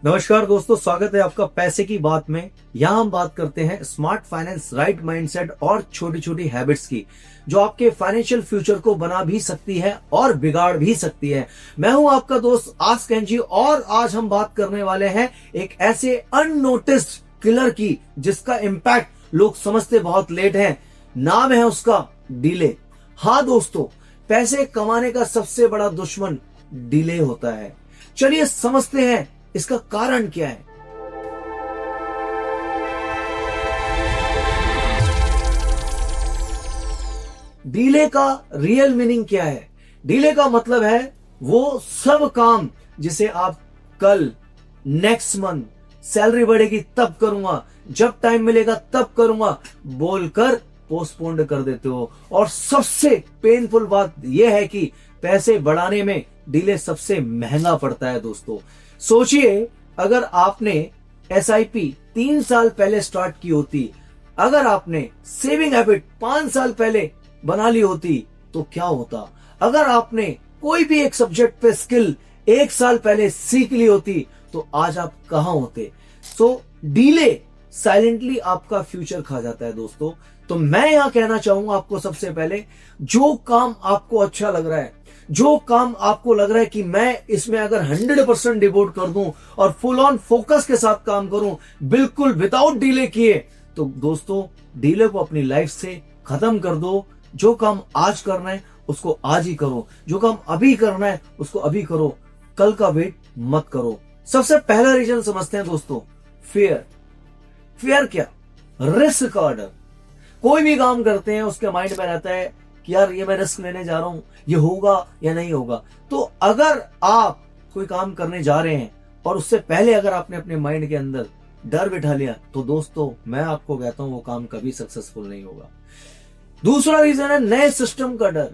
नमस्कार दोस्तों, स्वागत है आपका पैसे की बात में। यहाँ हम बात करते हैं स्मार्ट फाइनेंस, राइट माइंडसेट और छोटी छोटी हैबिट्स की, जो आपके फाइनेंशियल फ्यूचर को बना भी सकती है और बिगाड़ भी सकती है। मैं हूं आपका दोस्त आस्क एनजी और आज हम बात करने वाले हैं एक ऐसे अननोटिस्ड किलर की जिसका इम्पैक्ट लोग समझते बहुत लेट है। नाम है उसका डिले। हाँ दोस्तों, पैसे कमाने का सबसे बड़ा दुश्मन डिले होता है। चलिए समझते हैं इसका कारण क्या है। डीले का रियल मीनिंग क्या है? डीले का मतलब है वो सब काम जिसे आप कल, नेक्स्ट मंथ, सैलरी बढ़ेगी तब करूंगा, जब टाइम मिलेगा तब करूंगा बोलकर पोस्टपोन्ड कर देते हो। और सबसे पेनफुल बात यह है कि पैसे बढ़ाने में डीले सबसे महंगा पड़ता है दोस्तों। सोचिए, अगर आपने एसआईपी 3 साल पहले स्टार्ट की होती, अगर आपने सेविंग हैबिट 5 साल पहले बना ली होती तो क्या होता? अगर आपने कोई भी एक सब्जेक्ट पे स्किल 1 साल पहले सीख ली होती तो आज आप कहां होते? सो डीले साइलेंटली आपका फ्यूचर खा जाता है दोस्तों। तो मैं यहां कहना चाहूंगा आपको, सबसे पहले जो काम आपको अच्छा लग रहा है, जो काम आपको लग रहा है कि मैं इसमें अगर 100% डिवोट कर दूं और फुल ऑन फोकस के साथ काम करूं, बिल्कुल विदाउट डिले किए, तो दोस्तों डिले को अपनी लाइफ से खत्म कर दो। जो काम आज करना है उसको आज ही करो, जो काम अभी करना है उसको अभी करो, कल का वेट मत करो। सबसे पहला रीजन समझते हैं दोस्तों, फियर। फियर क्या? रिस्क का डर। कोई भी काम करते हैं उसके माइंड में रहता है कि यार ये मैं रिस्क लेने जा रहा हूं, ये होगा या नहीं होगा। तो अगर आप कोई काम करने जा रहे हैं और उससे पहले अगर आपने अपने माइंड के अंदर डर बिठा लिया तो दोस्तों मैं आपको कहता हूं वो काम कभी सक्सेसफुल नहीं होगा। दूसरा रीजन है नए सिस्टम का डर।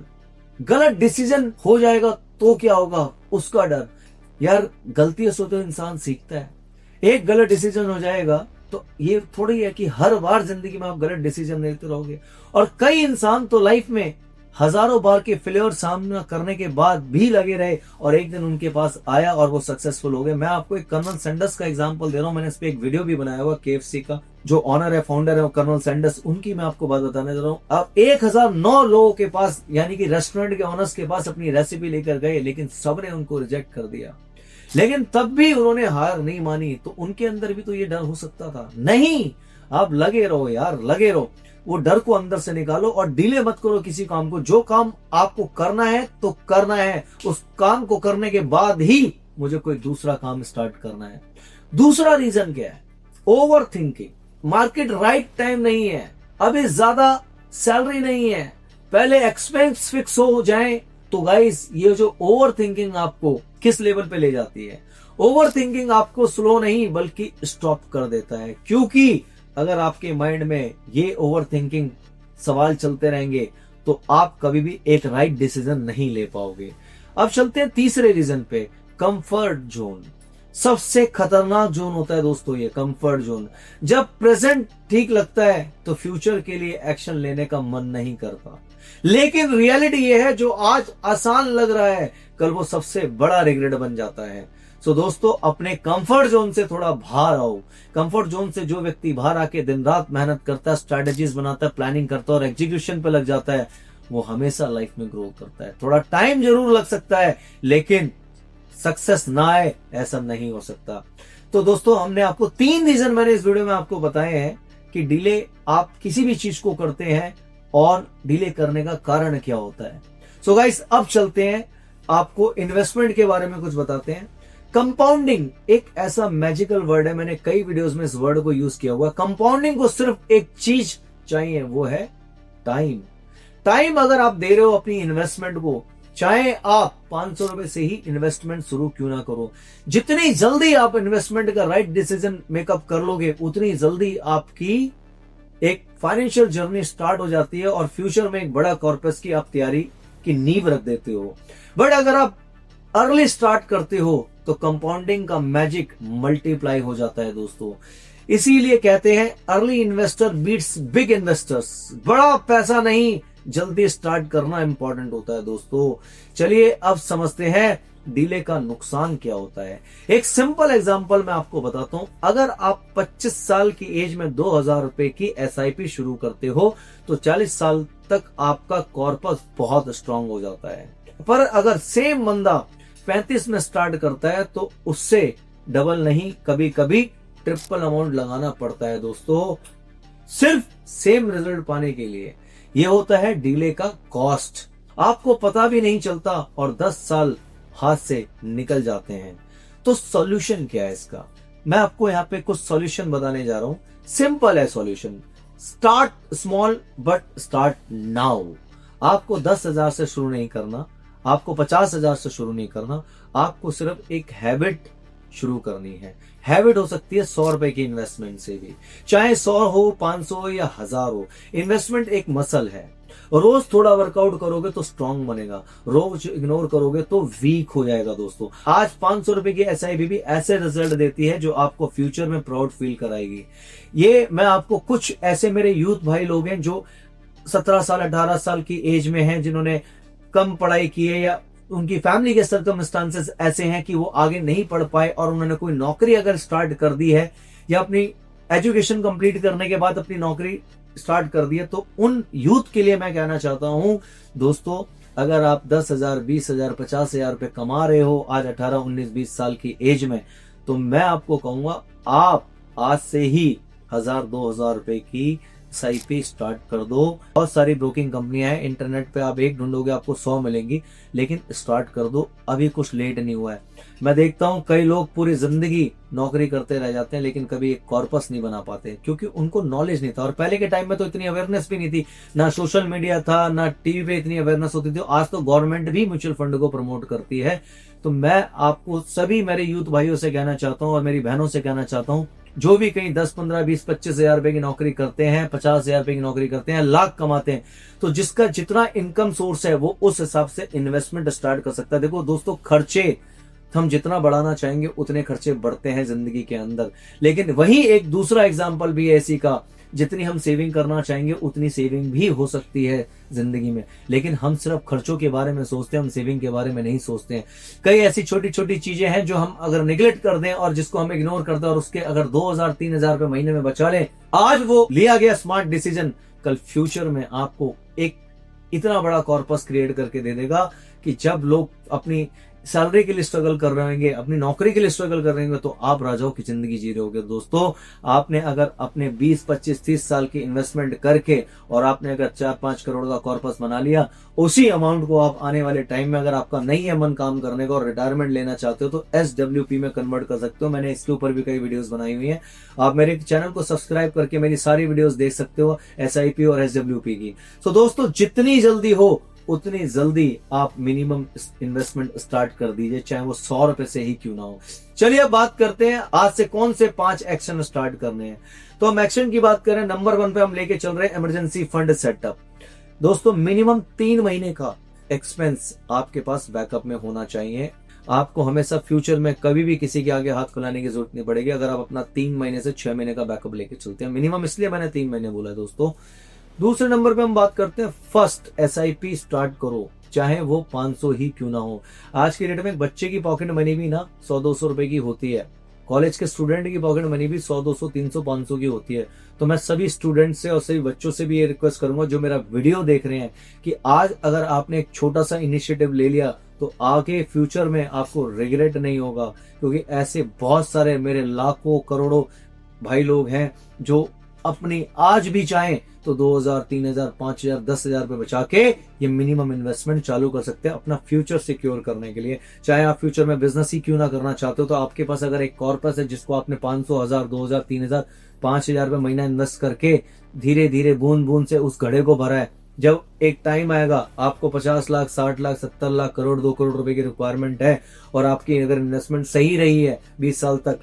गलत डिसीजन हो जाएगा तो क्या होगा, उसका डर। यार गलतियों से तो इंसान सीखता है। एक गलत डिसीजन हो जाएगा तो ये थोड़ी है कि हर बार जिंदगी में आप गलत डिसीजन लेते रहोगे। और कई इंसान तो लाइफ में हजारों बार के फेलियर सामना करने के बाद भी लगे रहे और एक दिन उनके पास आया और वो सक्सेसफुल हो गए। मैं आपको एक कर्नल सैंडर्स का एग्जांपल दे रहा हूं। मैंने इस पे एक वीडियो भी बनाया हुआ। केएफसी का जो ऑनर है, फाउंडर है, कर्नल सैंडर्स, उनकी मैं आपको बात बताने दे रहा हूं। अब 1009 लोगों के पास, यानी कि रेस्टोरेंट के ऑनर्स के पास अपनी रेसिपी लेकर गए, लेकिन सबने उनको रिजेक्ट कर दिया। लेकिन तब भी उन्होंने हार नहीं मानी। तो उनके अंदर भी तो ये डर हो सकता था। नहीं, आप लगे रहो यार, लगे रहो। वो डर को अंदर से निकालो और डिले मत करो किसी काम को। जो काम आपको करना है तो करना है, उस काम को करने के बाद ही मुझे कोई दूसरा काम स्टार्ट करना है। दूसरा रीजन क्या है? Over thinking. Market right time नहीं है, अभी ज्यादा सैलरी नहीं है, पहले एक्सपेंस फिक्स हो जाए। तो गाइस, ये जो ओवर थिंकिंग आपको किस लेवल पे ले जाती है? ओवर थिंकिंग आपको स्लो नहीं बल्कि स्टॉप कर देता है। क्योंकि अगर आपके माइंड में ये ओवर थिंकिंग सवाल चलते रहेंगे तो आप कभी भी एक राइट डिसीजन नहीं ले पाओगे। अब चलते हैं तीसरे रीजन पे, कंफर्ट जोन। सबसे खतरनाक जोन होता है दोस्तों ये कंफर्ट जोन। जब प्रेजेंट ठीक लगता है तो फ्यूचर के लिए एक्शन लेने का मन नहीं करता। लेकिन रियलिटी ये है, जो आज आसान लग रहा है कल वो सबसे बड़ा रिग्रेट बन जाता है। सो दोस्तों, अपने कंफर्ट जोन से थोड़ा बाहर आओ। कंफर्ट जोन से जो व्यक्ति बाहर आके दिन रात मेहनत करता है, स्ट्रैटेजीज बनाता है, प्लानिंग करता है और एग्जीक्यूशन पे लग जाता है, वो हमेशा लाइफ में ग्रो करता है। थोड़ा टाइम जरूर लग सकता है लेकिन सक्सेस ना आए ऐसा नहीं हो सकता। तो दोस्तों, हमने आपको 3 रीजन मैंने इस वीडियो में आपको बताए हैं कि डिले आप किसी भी चीज को करते हैं और डिले करने का कारण क्या होता है। सो गाइस, अब चलते हैं, आपको इन्वेस्टमेंट के बारे में कुछ बताते हैं। कंपाउंडिंग एक ऐसा मैजिकल वर्ड है, मैंने कई वीडियोस में इस वर्ड को यूज किया हुआ। कंपाउंडिंग को सिर्फ एक चीज चाहिए, वो है टाइम। टाइम अगर आप दे रहे हो अपनी इन्वेस्टमेंट को, चाहे आप 500 रुपए से ही इन्वेस्टमेंट शुरू क्यों ना करो, जितनी जल्दी आप इन्वेस्टमेंट का राइट डिसीजन मेकअप कर लोगे उतनी जल्दी आपकी एक फाइनेंशियल जर्नी स्टार्ट हो जाती है और फ्यूचर में एक बड़ा कॉर्पस की आप तैयारी की नींव रख देते हो। बट अगर आप अर्ली स्टार्ट करते हो तो कंपाउंडिंग का मैजिक मल्टीप्लाई हो जाता है दोस्तों। इसीलिए कहते हैं early investor beats big investors. बड़ा पैसा नहीं, जल्दी स्टार्ट करना इंपॉर्टेंट होता है दोस्तों। चलिए अब समझते हैं डीले का नुकसान क्या होता है। एक सिंपल एग्जांपल मैं आपको बताता हूं। अगर आप 25 साल की एज में 2000 रुपए की एसआईपी शुरू करते हो तो 40 साल तक आपका कॉर्पस बहुत स्ट्रांग हो जाता है। पर अगर सेम बंदा 35 में स्टार्ट करता है तो उससे डबल नहीं, कभी कभी ट्रिपल अमाउंट लगाना पड़ता है दोस्तों, सिर्फ सेम रिजल्ट पाने के लिए। यह होता है डीले का कॉस्ट। आपको पता भी नहीं चलता और 10 साल हाथ से निकल जाते हैं। तो सॉल्यूशन क्या है इसका? मैं आपको यहाँ पे कुछ सॉल्यूशन बताने जा रहा हूं। सिंपल है solution. Start small but start now. आपको 10,000 से शुरू नहीं करना, आपको 50,000 से शुरू नहीं करना, आपको सिर्फ एक हैबिट शुरू करनी है। हैबिट हो सकती है 100 रुपए की इन्वेस्टमेंट से भी, चाहे 100 हो, 500 हो या 1000 हो। इन्वेस्टमेंट एक मसल है। रोज थोड़ा वर्कआउट करोगे तो स्ट्रांग बनेगा, रोज इग्नोर करोगे तो वीक हो जाएगा दोस्तों। आज 500 रुपए की एसआईपी भी ऐसे रिजल्ट देती है जो आपको फ्यूचर में प्राउड फील कराएगी। ये मैं आपको कुछ ऐसे मेरे यूथ भाई लोग हैं जो 17 साल 18 साल की एज में हैं, जिन्होंने कम पढ़ाई की है या उनकी फैमिली के सर्कमस्टांसेस ऐसे हैं कि वो आगे नहीं पढ़ पाए और उन्होंने कोई नौकरी अगर स्टार्ट कर दी है या अपनी एजुकेशन कंप्लीट करने के बाद अपनी नौकरी स्टार्ट कर दी है, तो उन यूथ के लिए मैं कहना चाहता हूं दोस्तों, अगर आप 10,000 20,000 50,000 रुपए कमा रहे हो आज 18 19 20 साल की एज में, तो मैं आपको कहूंगा आप आज से ही 1000 2000 रुपए की एसआईपी स्टार्ट कर दो। बहुत सारी ब्रोकिंग कंपनियां हैं, इंटरनेट पे आप एक ढूंढोगे आपको 100 मिलेंगी, लेकिन स्टार्ट कर दो, अभी कुछ लेट नहीं हुआ है। मैं देखता हूं कई लोग पूरी जिंदगी नौकरी करते रह जाते हैं लेकिन कभी एक कॉर्पस नहीं बना पाते, क्योंकि उनको नॉलेज नहीं था। और पहले के टाइम में तो इतनी अवेयरनेस भी नहीं थी, ना सोशल मीडिया था, ना टीवी पे इतनी अवेयरनेस होती थी। आज तो गवर्नमेंट भी म्यूचुअल फंड को प्रमोट करती है। तो मैं आपको सभी मेरे यूथ भाइयों से कहना चाहता हूं और मेरी बहनों से कहना चाहता हूं, जो भी कहीं 10 15 20 25,000 रुपए की नौकरी करते हैं, 50,000 रुपए की नौकरी करते हैं, लाख कमाते हैं, तो जिसका जितना इनकम सोर्स है वो उस हिसाब से इन्वेस्टमेंट स्टार्ट कर सकता है। देखो दोस्तों, खर्चे हम जितना बढ़ाना चाहेंगे उतने खर्चे बढ़ते हैं जिंदगी के अंदर, लेकिन वही एक दूसरा एग्जाम्पल भी है ऐसी का, जितनी हम सेविंग करना चाहेंगे उतनी सेविंग भी हो सकती है जिंदगी में। लेकिन हम सिर्फ खर्चों के बारे में सोचते हैं, हम सेविंग के बारे में नहीं सोचते हैं। कई ऐसी छोटी छोटी चीजें हैं जो हम अगर निगलेक्ट कर दें और जिसको हम इग्नोर करते हैं और उसके अगर 2,000 3,000 रुपए महीने में बचा लें, आज वो लिया गया स्मार्ट डिसीजन कल फ्यूचर में आपको एक इतना बड़ा कॉर्पस क्रिएट करके दे देगा कि जब लोग अपनी सैलरी के लिए स्ट्रगल कर रहे होंगे, अपनी नौकरी के लिए स्ट्रगल कर रहे होंगे, तो आप राजाओं की जिंदगी जी रहे होगे। दोस्तों, आपने अगर अपने 20 25 30 साल की इन्वेस्टमेंट करके और आपने अगर 4-5 करोड़ का कॉर्पस बना लिया, उसी अमाउंट को आप आने वाले टाइम में अगर आपका नहीं है मन काम करने का और रिटायरमेंट लेना चाहते हो तो SWP में कन्वर्ट कर सकते हो। मैंने इसके ऊपर भी कई वीडियोस बनाई हुई हैं। आप मेरे चैनल को सब्सक्राइब करके मेरी सारी वीडियोस देख सकते हो SIP और SWP की। तो दोस्तों, जितनी जल्दी हो उतनी जल्दी आप मिनिमम इन्वेस्टमेंट स्टार्ट कर दीजिए, चाहे वो 100 रुपए से ही क्यों ना हो। चलिए अब बात करते हैं आज से कौन से 5 एक्शन स्टार्ट करने हैं। तो हम एक्शन की बात करें, नंबर 1 पे हम लेके चल रहे हैं इमरजेंसी फंड सेटअप। दोस्तों, मिनिमम 3 महीने का एक्सपेंस आपके पास बैकअप में होना चाहिए। आपको हमेशा फ्यूचर में कभी भी किसी के आगे हाथ फैलाने की जरूरत नहीं पड़ेगी अगर आप अपना 3 महीने से 6 महीने का बैकअप लेके चलते हैं। मिनिमम इसलिए मैंने 3 महीने बोला है दोस्तों। दूसरे नंबर पे हम बात करते हैं फर्स्ट SIP स्टार्ट करो, चाहे वो 500 ही क्यों ना हो। आज की डेट में एक बच्चे की पॉकेट मनी भी ना 100-200 रुपए की होती है। कॉलेज के स्टूडेंट की पॉकेट मनी भी 100-200 300 500 की होती है। तो मैं सभी स्टूडेंट से और सभी बच्चों से भी ये रिक्वेस्ट करूंगा जो मेरा वीडियो देख रहे हैं कि आज अगर आपने एक छोटा सा इनिशिएटिव ले लिया तो आगे फ्यूचर में आपको रिग्रेट नहीं होगा, क्योंकि ऐसे बहुत सारे मेरे लाखों करोड़ों भाई लोग हैं जो अपनी आज भी चाहें तो 2,000 3,000 5,000 10,000 रुपए बचा के ये मिनिमम इन्वेस्टमेंट चालू कर सकते हैं अपना फ्यूचर सिक्योर करने के लिए। चाहे आप फ्यूचर में बिजनेस ही क्यों ना करना चाहते हो, तो आपके पास अगर एक कॉर्पस है जिसको आपने 500 1000 2000 3000 5,000 रुपए महीना इन्वेस्ट करके धीरे धीरे बूंद बूंद से उस घड़े को भरा है, जब एक टाइम आएगा आपको 50 लाख 60 लाख 70 लाख करोड़ 2 करोड़ रुपए की रिक्वायरमेंट है और आपकी अगर इन्वेस्टमेंट सही रही है 20 साल तक,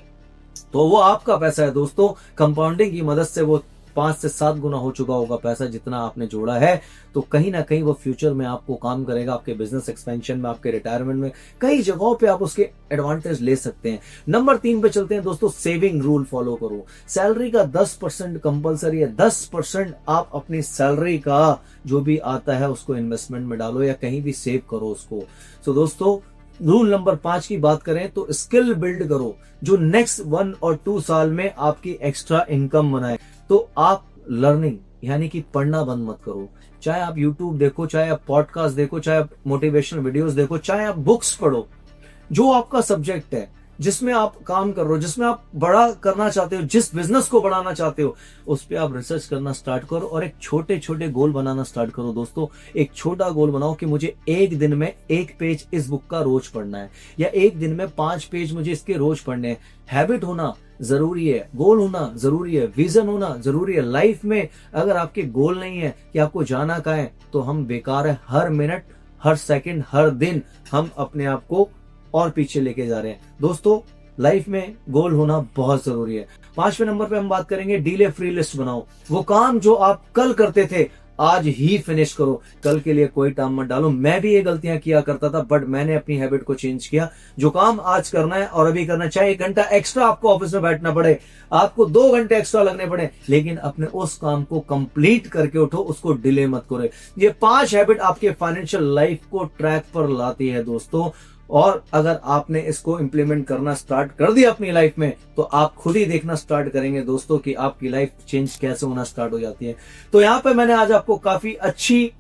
तो वो आपका पैसा है दोस्तों। कंपाउंडिंग की मदद से वो 5 से 7 गुना हो चुका होगा पैसा जितना आपने जोड़ा है। तो कहीं ना कहीं वो फ्यूचर में आपको काम करेगा, आपके बिजनेस एक्सपेंशन में, आपके रिटायरमेंट में, कई जगहों पे आप उसके एडवांटेज ले सकते हैं। नंबर 3 पे चलते हैं दोस्तों, सेविंग रूल फॉलो करो। सैलरी का 10% कंपलसरी है। 10% आप अपनी सैलरी का जो भी आता है उसको इन्वेस्टमेंट में डालो या कहीं भी सेव करो उसको। तो दोस्तों, रूल नंबर 5 की बात करें तो स्किल बिल्ड करो जो नेक्स्ट 1 और 2 साल में आपकी एक्स्ट्रा इनकम बनाए। तो आप लर्निंग यानी कि पढ़ना बंद मत करो। चाहे आप यूट्यूब देखो, चाहे आप पॉडकास्ट देखो, चाहे आप मोटिवेशनल वीडियोस देखो, चाहे आप बुक्स पढ़ो, जो आपका सब्जेक्ट है, जिसमें आप काम कर रहे हो, जिसमें आप बड़ा करना चाहते हो, जिस बिजनेस को बढ़ाना चाहते हो, उस पर आप रिसर्च करना स्टार्ट करो और एक छोटे छोटे गोल बनाना स्टार्ट करो। दोस्तों, एक छोटा गोल बनाओ कि मुझे एक दिन में 1 पेज इस बुक का रोज पढ़ना है, या एक दिन में 5 पेज मुझे इसके रोज पढ़ने हैं। हैबिट होना जरूरी है, गोल होना जरूरी है, विजन होना जरूरी है। लाइफ में अगर आपके गोल नहीं है कि आपको जाना कहाँ है, तो हम बेकार है। हर मिनट, हर सेकंड, हर दिन हम अपने आप को और पीछे लेके जा रहे हैं। दोस्तों, लाइफ में गोल होना बहुत जरूरी है। 5वें नंबर पे हम बात करेंगे डीले फ्री लिस्ट बनाओ। वो काम जो आप कल करते थे आज ही फिनिश करो, कल के लिए कोई टाइम मत डालो। मैं भी ये गलतियां किया करता था, बट मैंने अपनी हैबिट को चेंज किया। जो काम आज करना है और अभी करना है, चाहे 1 घंटा एक्स्ट्रा आपको ऑफिस में बैठना पड़े, आपको 2 घंटे एक्स्ट्रा लगने पड़े, लेकिन अपने उस काम को कंप्लीट करके उठो, उसको डिले मत करो। ये 5 हैबिट आपके फाइनेंशियल लाइफ को ट्रैक पर लाती है दोस्तों। और अगर आपने इसको इंप्लीमेंट करना स्टार्ट कर दिया अपनी लाइफ में, तो आप खुद ही देखना स्टार्ट करेंगे दोस्तों कि आपकी लाइफ चेंज कैसे होना स्टार्ट हो जाती है। तो यहां पे मैंने आज आपको काफी अच्छी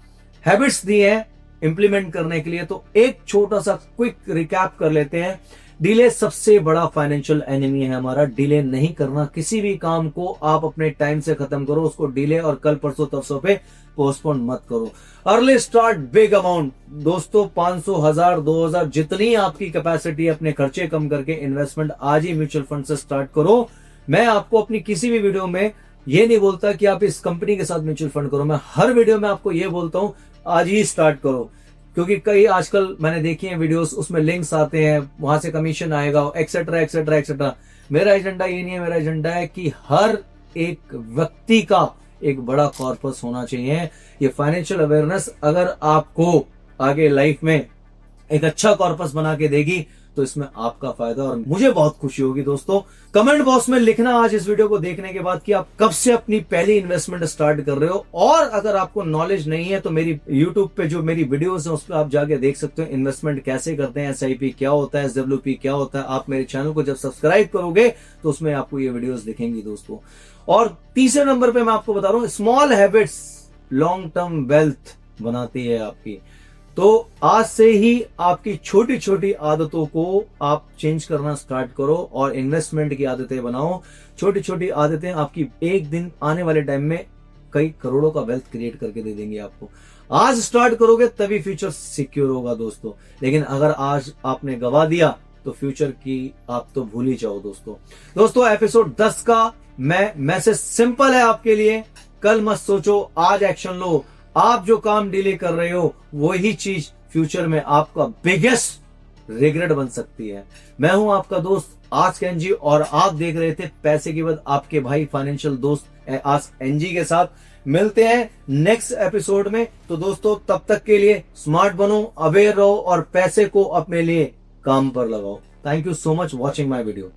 हैबिट्स दी हैं इंप्लीमेंट करने के लिए। तो एक छोटा सा क्विक रिकैप कर लेते हैं। डिले सबसे बड़ा फाइनेंशियल एनिमी है हमारा। डिले नहीं करना, किसी भी काम को आप अपने टाइम से खत्म करो, उसको डिले और कल परसों तरसों पे पोस्टपोन मत करो। Early start big amount. दोस्तों, 500, 1000, 2000 जितनी आपकी कैपेसिटी, अपने खर्चे कम करके इन्वेस्टमेंट आज ही म्यूचुअल फंड से स्टार्ट करो। मैं आपको अपनी किसी भी वीडियो में ये नहीं बोलता कि आप इस कंपनी के साथ म्यूचुअल फंड करो। मैं हर वीडियो में आपको ये बोलता हूं आज ही स्टार्ट करो, क्योंकि कई आजकल मैंने देखी है वीडियोस, उसमें लिंक्स आते हैं, वहां से कमीशन आएगा, एक्सेट्रा एक्सेट्रा एक्सेट्रा। मेरा एजेंडा ये नहीं है। मेरा एजेंडा है कि हर एक व्यक्ति का एक बड़ा कॉर्पस होना चाहिए। ये फाइनेंशियल अवेयरनेस अगर आपको आगे लाइफ में एक अच्छा कॉर्पस बना के देगी, तो इसमें आपका फायदा और मुझे बहुत खुशी होगी। दोस्तों, कमेंट बॉक्स में लिखना आज इस वीडियो को देखने के बाद कि आप कब से अपनी पहली इन्वेस्टमेंट स्टार्ट कर रहे हो। और अगर आपको नॉलेज नहीं है तो मेरी यूट्यूब पे जो मेरी वीडियोस हैं उस पर आप जाके देख सकते हो इन्वेस्टमेंट कैसे करते हैं, SIP क्या होता है, SWP क्या होता है। आप मेरे चैनल को जब सब्सक्राइब करोगे तो उसमें आपको ये वीडियोस दिखेंगी दोस्तों। और तीसरे नंबर पे मैं आपको बता रहा हूं, small habits long term wealth बनाती है आपकी। तो आज से ही आपकी छोटी छोटी आदतों को आप चेंज करना स्टार्ट करो और इन्वेस्टमेंट की आदतें बनाओ। छोटी छोटी आदतें आपकी एक दिन आने वाले टाइम में कई करोड़ों का वेल्थ क्रिएट करके दे देंगे आपको। आज स्टार्ट करोगे तभी फ्यूचर सिक्योर होगा दोस्तों। लेकिन अगर आज आपने गवा दिया तो फ्यूचर की आप तो भूल ही जाओ दोस्तों। एपिसोड 10 का मैसेज सिंपल है आपके लिए, कल मत सोचो, आज एक्शन लो। आप जो काम डिले कर रहे हो वही चीज फ्यूचर में आपका बिगेस्ट रिग्रेट बन सकती है। मैं हूं आपका दोस्त आस्क एनजी और आप देख रहे थे पैसे की बात, आपके भाई फाइनेंशियल दोस्त आस्क एनजी के साथ। मिलते हैं नेक्स्ट एपिसोड में। तो दोस्तों, तब तक के लिए स्मार्ट बनो, अवेयर रहो और पैसे को अपने लिए काम पर लगाओ। Thank you so much watching my video.